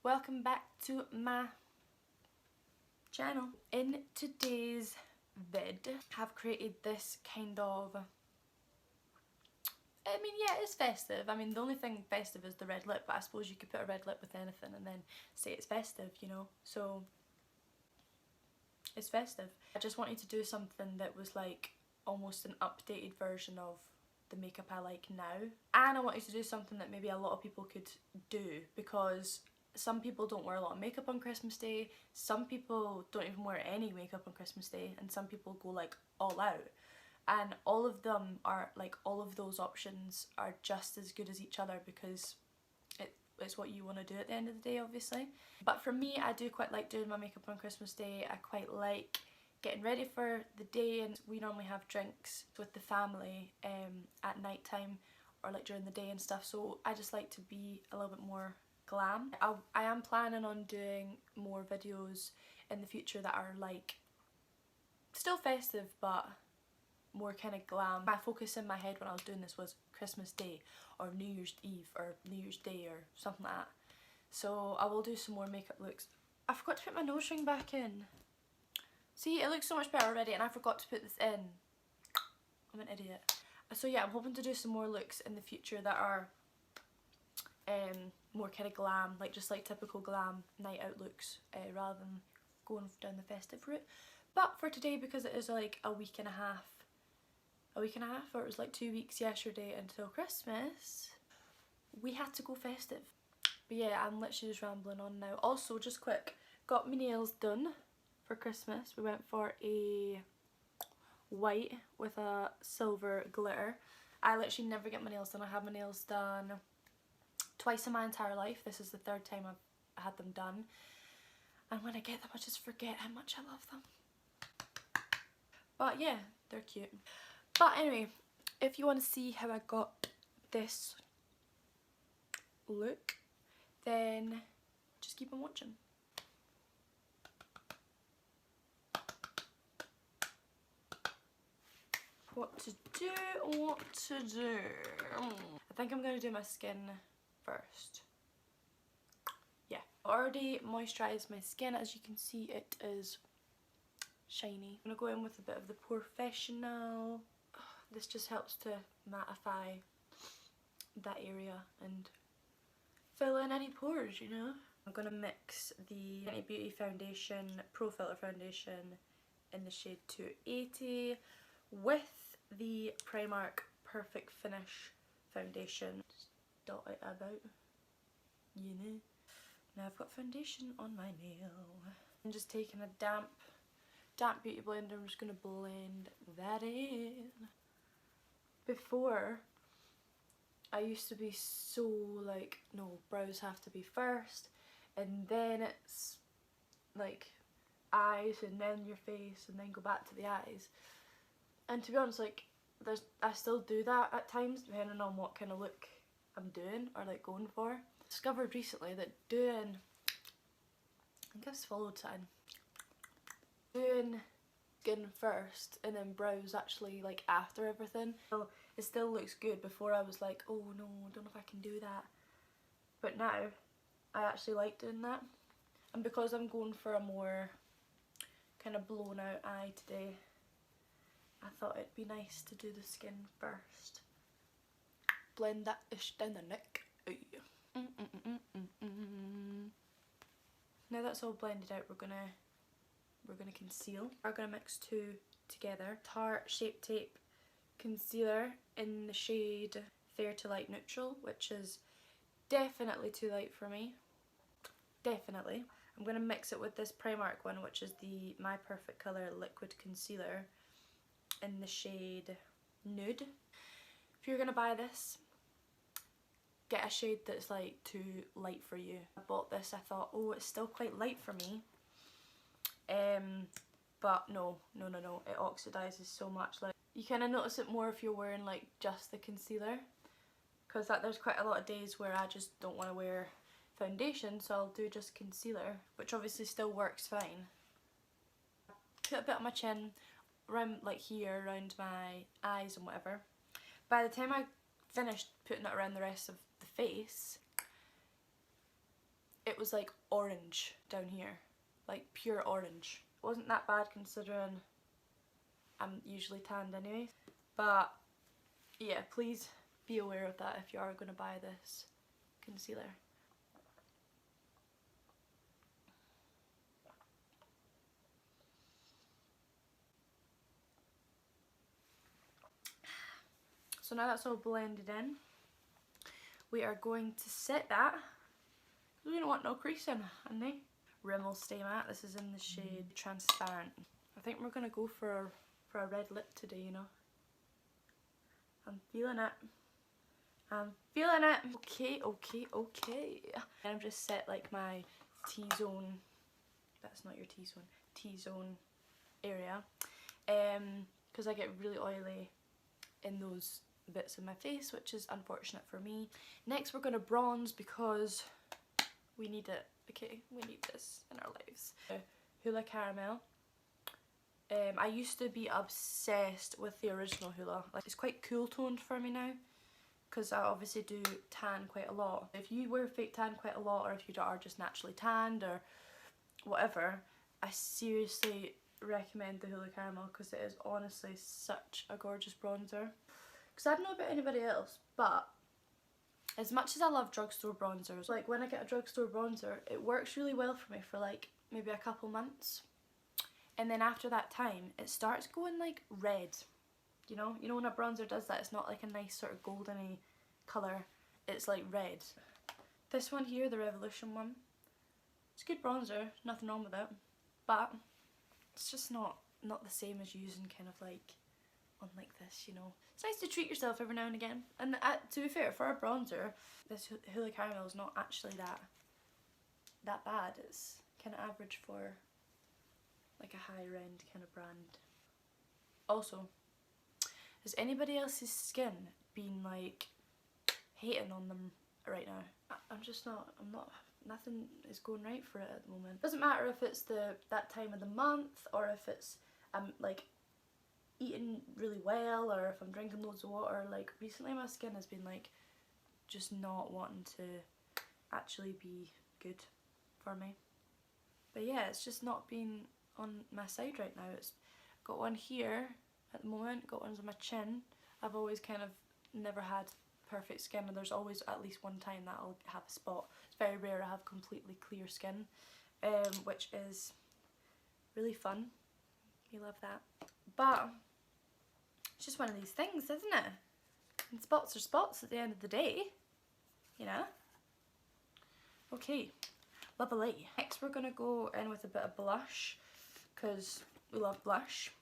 Welcome back to my channel. In today's vid, I've created this kind of, yeah, it's festive. I mean, the only thing festive is the red lip, but I suppose you could put a red lip with anything and then say it's festive, you know? So, it's festive. I just wanted to do something that was like almost an updated version of the makeup I like now. And I wanted to do something that maybe a lot of people could do, because some people don't wear a lot of makeup on Christmas Day, some people don't even wear any makeup on Christmas Day, and some people go like all out. And all of them are like, all of those options are just as good as each other, because it's what you want to do at the end of the day, obviously. But for me, I do quite like doing my makeup on Christmas Day. I quite like getting ready for the day, and we normally have drinks with the family at night time or like during the day and stuff, so I just like to be a little bit more glam. I am planning on doing more videos in the future that are like still festive but more kind of glam. My focus in my head when I was doing this was Christmas Day or New Year's Eve or New Year's Day or something like that. So I will do some more makeup looks. I forgot to put my nose ring back in. See, it looks so much better already, and I forgot to put this in. I'm an idiot. So yeah, I'm hoping to do some more looks in the future that are more kind of glam, like just like typical glam night out looks, rather than going down the festive route. But for today, because it is like a week and a half, or it was like 2 weeks yesterday until Christmas, we had to go festive. But yeah, I'm literally just rambling on now. Also, just quick, got my nails done for Christmas. We went for a white with a silver glitter. I literally never get my nails done. I had my nails done twice in my entire life. This is the third time I've had them done. And when I get them, I just forget how much I love them. But yeah, they're cute. But anyway, if you want to see how I got this look, then just keep on watching. What to do. I think I'm going to do my skin first. Yeah, I already moisturised my skin. As you can see, it is shiny. I'm going to go in with a bit of the Professional. This just helps to mattify that area and fill in any pores, you know. I'm going to mix the Fenty Beauty foundation, Pro Filter foundation in the shade 280 with the Primark Perfect Finish foundation. Just dot it about, you know. Now I've got foundation on my nail. I'm just taking a damp beauty blender. I'm just going to blend that in. Before, I used to be so like, no, brows have to be first, and then it's like eyes, and then your face, and then go back to the eyes. And to be honest, like, I still do that at times, depending on what kind of look I'm doing or like going for. I discovered recently that doing, I think I've swallowed something, doing skin first and then brows actually like after everything, so it still looks good. Before I was like, oh no, I don't know if I can do that, but now I actually like doing that. And because I'm going for a more kind of blown out eye today, I thought it'd be nice to do the skin first. Blend that ish down the neck. Now that's all blended out, we're gonna conceal. We're gonna mix two together. Tarte Shape Tape concealer in the shade Fair to Light Neutral, which is definitely too light for me. Definitely. I'm gonna mix it with this Primark one, which is the My Perfect Colour Liquid Concealer in the shade Nude. If you're gonna buy this, get a shade that's like too light for you. I bought this, I thought, oh, it's still quite light for me. But no, it oxidizes so much. Like, you kind of notice it more if you're wearing like just the concealer, because there's quite a lot of days where I just don't want to wear foundation, so I'll do just concealer, which obviously still works fine. Put a bit on my chin, around like here, around my eyes and whatever. By the time I finished putting it around the rest of the face, it was like orange down here, like pure orange. It wasn't that bad considering I'm usually tanned anyway, but yeah, please be aware of that if you are going to buy this concealer. So now that's all blended in, we are going to set that. We don't want no creasing, honey. Rimmel Stay Matte. This is in the shade Transparent. I think we're gonna go for a red lip today, you know. I'm feeling it. I'm feeling it. Okay, okay, okay. And I've just set like my T-zone. That's not your T-zone. T-zone area. Because I get really oily in those bits of my face, which is unfortunate for me. Next we're gonna bronze because we need it. Okay, we need this in our lives. Hula Caramel. I used to be obsessed with the original Hula. Like, it's quite cool toned for me now because I obviously do tan quite a lot. If you wear fake tan quite a lot, or if you are just naturally tanned or whatever, I seriously recommend the Hula Caramel because it is honestly such a gorgeous bronzer. Because I don't know about anybody else, but as much as I love drugstore bronzers, like when I get a drugstore bronzer, it works really well for me for like maybe a couple months. And then after that time, it starts going like red. You know when a bronzer does that, it's not like a nice sort of goldeny colour, it's like red. This one here, the Revolution one, it's a good bronzer, nothing wrong with it. But it's just not the same as using kind of like one like this, you know. It's nice to treat yourself every now and again. And to be fair, for a bronzer, this Hula Caramel is not actually that bad. It's kind of average for like a higher end kind of brand. Also, has anybody else's skin been like hating on them right now? Nothing is going right for it at the moment. Doesn't matter if it's that time of the month, or if it's like eating really well, or if I'm drinking loads of water. Like recently my skin has been like just not wanting to actually be good for me. But yeah, it's just not been on my side right now. It's got one here at the moment, got one on my chin. I've always kind of never had perfect skin, and there's always at least one time that I'll have a spot. It's very rare I have completely clear skin, which is really fun. You love that. But it's just one of these things, isn't it? And spots are spots at the end of the day, you know? Okay, lovely. Next we're gonna go in with a bit of blush, because we love blush.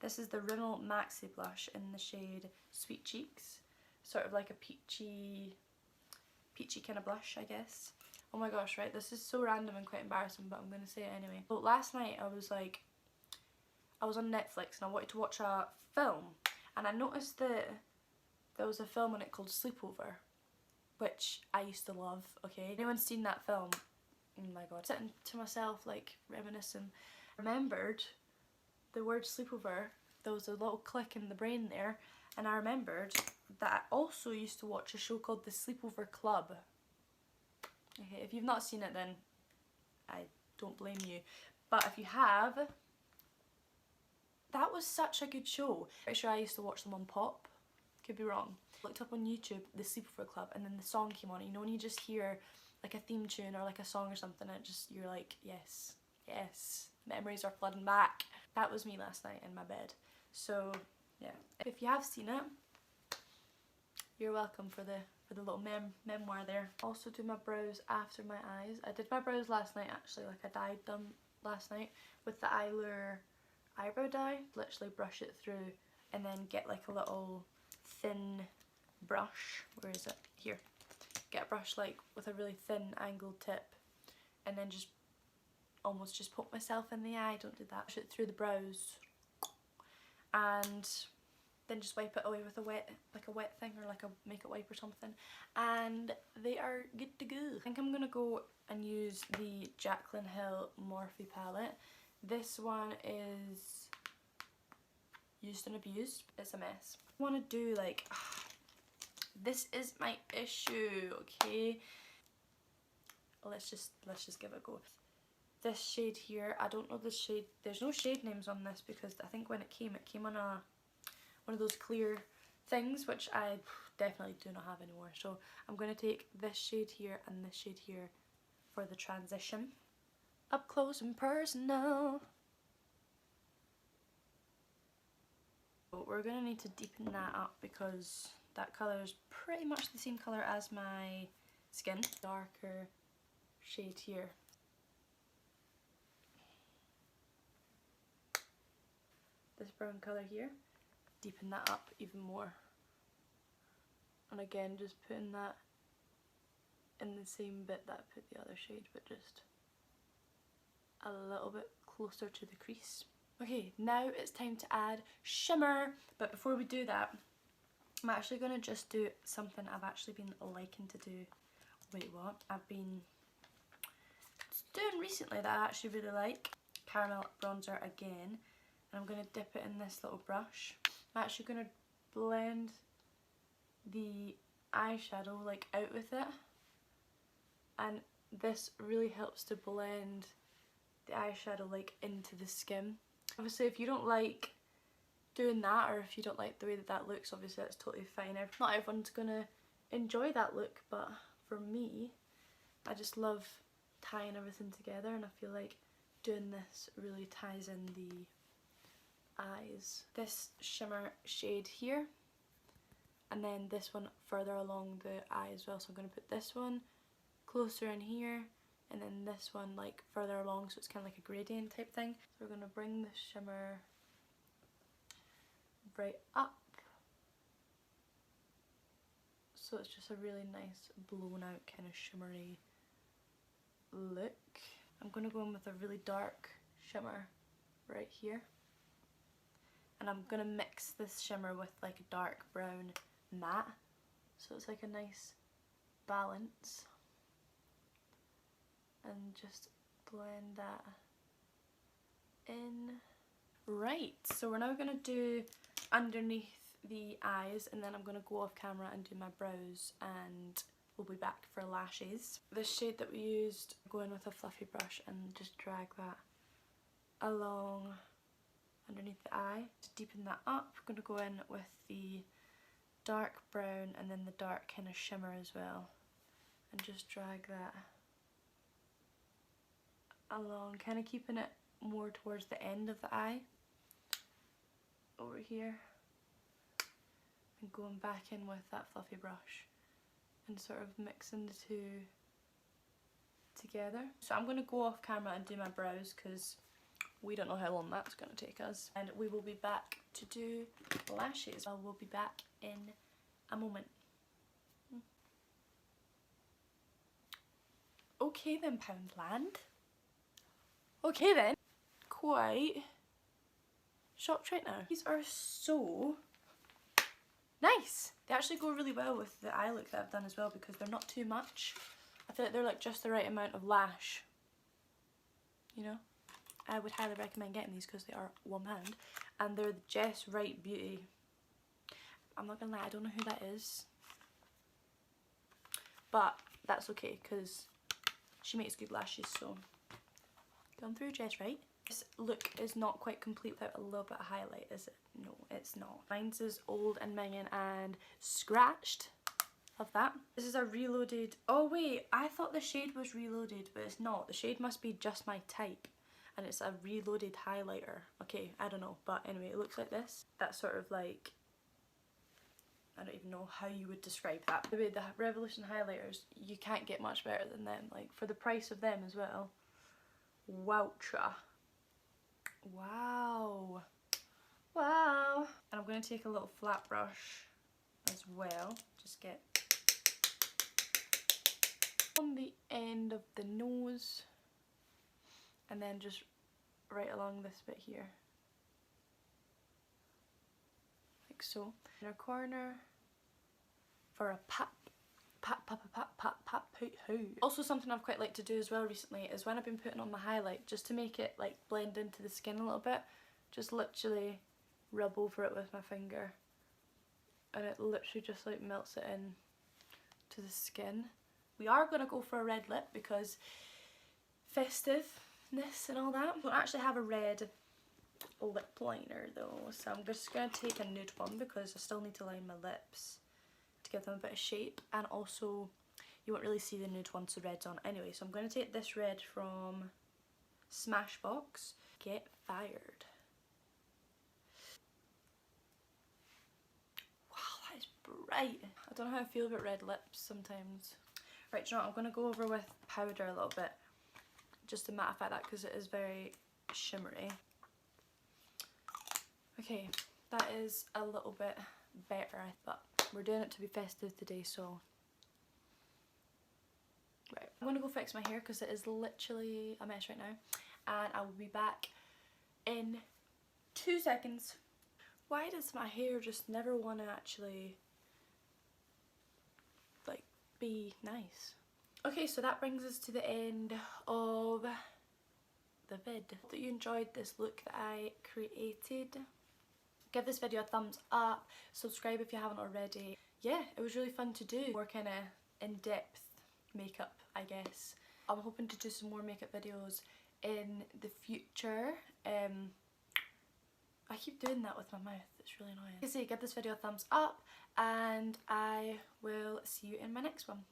This is the Rimmel Maxi Blush in the shade Sweet Cheeks. Sort of like a peachy kind of blush, I guess. Oh my gosh, right, this is so random and quite embarrassing, but I'm gonna say it anyway. But last night I was on Netflix and I wanted to watch a film, and I noticed that there was a film on it called Sleepover, which I used to love, okay? Anyone's seen that film? Oh my god. Sitting to myself, like, reminiscing. Remembered the word sleepover, there was a little click in the brain there, and I remembered that I also used to watch a show called The Sleepover Club. Okay, if you've not seen it, then I don't blame you. But if you have, that was such a good show. Pretty sure I used to watch them on Pop. Could be wrong. Looked up on YouTube, The Sleepover Club, and then the song came on. You know when you just hear like a theme tune or like a song or something, and you're like, yes, yes, memories are flooding back. That was me last night in my bed. So yeah, if you have seen it, you're welcome for the little memoir there. Also do my brows after my eyes. I did my brows last night actually, like I dyed them last night with the Eyelure eyebrow dye. Literally brush it through and then get like a little thin brush. Where is it? Here. Get a brush like with a really thin angled tip, and then just almost just poke myself in the eye. Don't do that. Push it through the brows, and then just wipe it away with a wet thing, or like a makeup wipe or something, and they are good to go. I think I'm gonna go and use the Jaclyn Hill Morphe palette. This one is used and abused. It's a mess. I want to do like, this is my issue, okay? let's just give it a go. This shade here, I don't know the shade, there's no shade names on this because I think when it came on one of those clear things, which I definitely do not have anymore. So I'm going to take this shade here and this shade here for the transition. Up close and personal. So we're going to need to deepen that up because that colour is pretty much the same colour as my skin. Darker shade here. This brown colour here. Deepen that up even more. And again, just putting that in the same bit that I put the other shade, but just a little bit closer to the crease. Okay, now it's time to add shimmer. But before we do that, I'm actually going to just do something I've actually been liking to do. Wait, what? I've been doing recently that I actually really like. Caramel bronzer again. And I'm going to dip it in this little brush. I'm actually going to blend the eyeshadow like out with it. And this really helps to blend the eyeshadow like into the skin. Obviously if you don't like doing that, or if you don't like the way that that looks, obviously that's totally fine. Not everyone's gonna enjoy that look, but for me, I just love tying everything together, and I feel like doing this really ties in the eyes. This shimmer shade here, and then this one further along the eye as well. So I'm going to put this one closer in here, and then this one like further along, so it's kind of like a gradient type thing. So we're going to bring the shimmer right up, so it's just a really nice blown out kind of shimmery look. I'm going to go in with a really dark shimmer right here, and I'm going to mix this shimmer with like a dark brown matte, so it's like a nice balance, and just blend that in. Right, so we're now going to do underneath the eyes, and then I'm going to go off camera and do my brows, and we'll be back for lashes. This shade that we used, go in with a fluffy brush and just drag that along underneath the eye to deepen that up. I'm going to go in with the dark brown and then the dark kind of shimmer as well, and just drag that along, kind of keeping it more towards the end of the eye over here, and going back in with that fluffy brush and sort of mixing the two together. So I'm going to go off camera and do my brows because we don't know how long that's going to take us, and we will be back to do lashes. I will be back in a moment. Okay then, Poundland. Okay then. Quite shocked right now. These are so nice. They actually go really well with the eye look that I've done as well, because they're not too much. I feel like they're like just the right amount of lash, you know. I would highly recommend getting these because they are £1 and they're the Just Right Beauty. I'm not gonna lie, I don't know who that is, but that's okay because she makes good lashes, so gone through Just Right. This look is not quite complete without a little bit of highlight, is it? No, it's not. Mine's is old and minging and scratched. Love that. This is a reloaded, oh wait, I thought the shade was reloaded, but it's not. The shade must be just my type, and it's a reloaded highlighter. Okay, I don't know, but anyway, it looks like this. That's sort of like, I don't even know how you would describe that. The way the Revolution highlighters, you can't get much better than them. Like, for the price of them as well. Wowcha. Wow. Wow. And I'm going to take a little flat brush as well. Just get on the end of the nose, and then just right along this bit here, like so. Inner corner for a pap, pap, pap, pap, pap, pap, pop, hoo. Also, something I've quite liked to do as well recently is when I've been putting on my highlight, just to make it like blend into the skin a little bit, just literally rub over it with my finger, and it literally just like melts it in to the skin. We are going to go for a red lip because festiveness and all that. I don't actually have a red lip liner though, so I'm just going to take a nude one because I still need to line my lips to give them a bit of shape, and also you won't really see the nude once the red's on anyway. So I'm going to take this red from Smashbox, Get Fired. Wow, that is bright. I don't know how I feel about red lips sometimes. Right, do you know what? I'm going to go over with powder a little bit just to mattify that because it is very shimmery. Okay, that is a little bit better, but we're doing it to be festive today, so... Right, I'm going to go fix my hair because it is literally a mess right now, and I will be back in 2 seconds. Why does my hair just never want to actually, like, be nice? Okay, so that brings us to the end of the vid. Hope that you enjoyed this look that I created. Give this video a thumbs up, subscribe if you haven't already. Yeah, it was really fun to do. More kind of in-depth makeup, I guess. I'm hoping to do some more makeup videos in the future. I keep doing that with my mouth, it's really annoying. Like I say, give this video a thumbs up and I will see you in my next one.